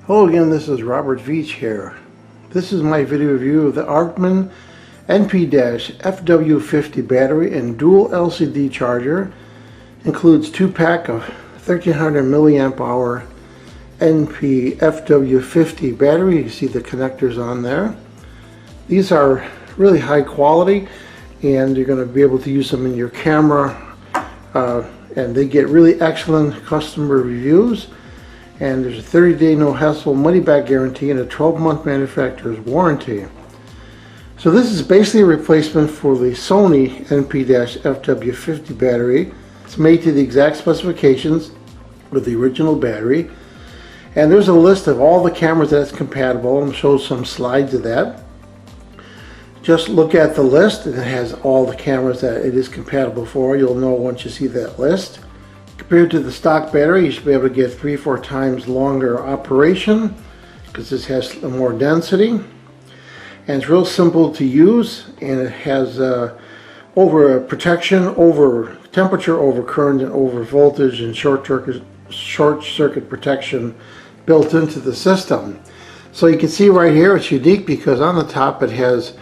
Hello again, this is Robert Veach here. This is my video review of the Artman NP-FW50 battery and dual LCD charger. Includes 2-pack of 1300 milliamp hour NP-FW50 battery. You see the connectors on there. These are really high quality and you're going to be able to use them in your camera, and they get really excellent customer reviews. And there's a 30-day no-hassle money-back guarantee and a 12-month manufacturer's warranty. So this is basically a replacement for the Sony NP-FW50 battery. It's made to the exact specifications with the original battery. And there's a list of all the cameras that's compatible. I'm show some slides of that. Just look at the list and it has all the cameras that it is compatible for. You'll know once you see that list. Compared to the stock battery, you should be able to get 3-4 times longer operation because this has more density. And it's real simple to use, and it has over protection, over temperature, over current, and over voltage, and short circuit protection built into the system. So you can see right here it's unique because on the top it has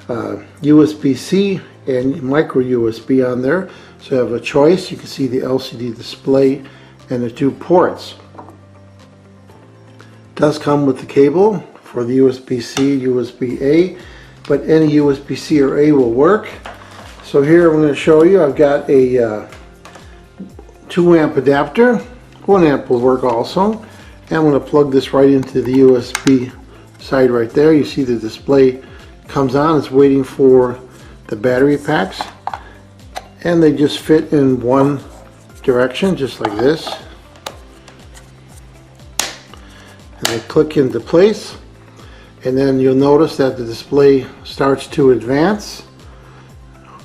USB-C and micro USB on there. So you have a choice. You can see the LCD display and the 2 ports. It does come with the cable for the USB-C, USB-A, but any USB-C or A will work. So here I'm going to show you, I've got a 2 amp adapter. 1 amp will work also. And I'm going to plug this right into the USB side right there. You see the display comes on. It's waiting for the battery packs. And they just fit in one direction, just like this. And they click into place. And then you'll notice that the display starts to advance.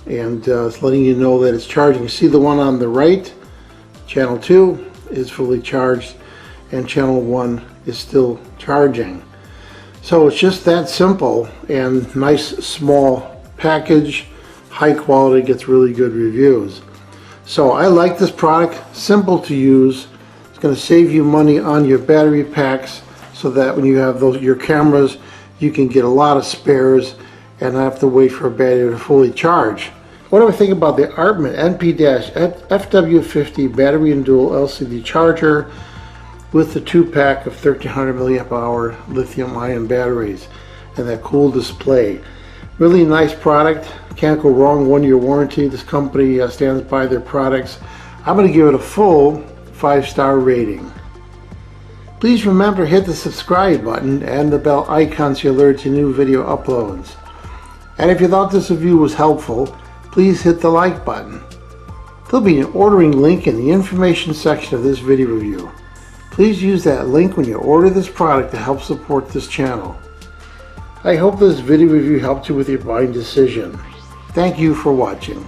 And it's letting you know that it's charging. You see the one on the right, channel 2 is fully charged, and channel 1 is still charging. So it's just that simple, and nice small package. High quality, gets really good reviews. So I like this product, simple to use. It's going to save you money on your battery packs so that when you have your cameras, you can get a lot of spares and not have to wait for a battery to fully charge. What do I think about the Artman NP-FW50 battery and dual LCD charger with the 2-pack of 1300 milliamp hour lithium ion batteries and that cool display? Really nice product. Can't go wrong. 1-year warranty. This company stands by their products. I'm going to give it a full 5-star rating. Please remember to hit the subscribe button and the bell icon to alert to new video uploads. And if you thought this review was helpful, please hit the like button. There'll be an ordering link in the information section of this video review. Please use that link when you order this product to help support this channel. I hope this video review helped you with your buying decision. Thank you for watching.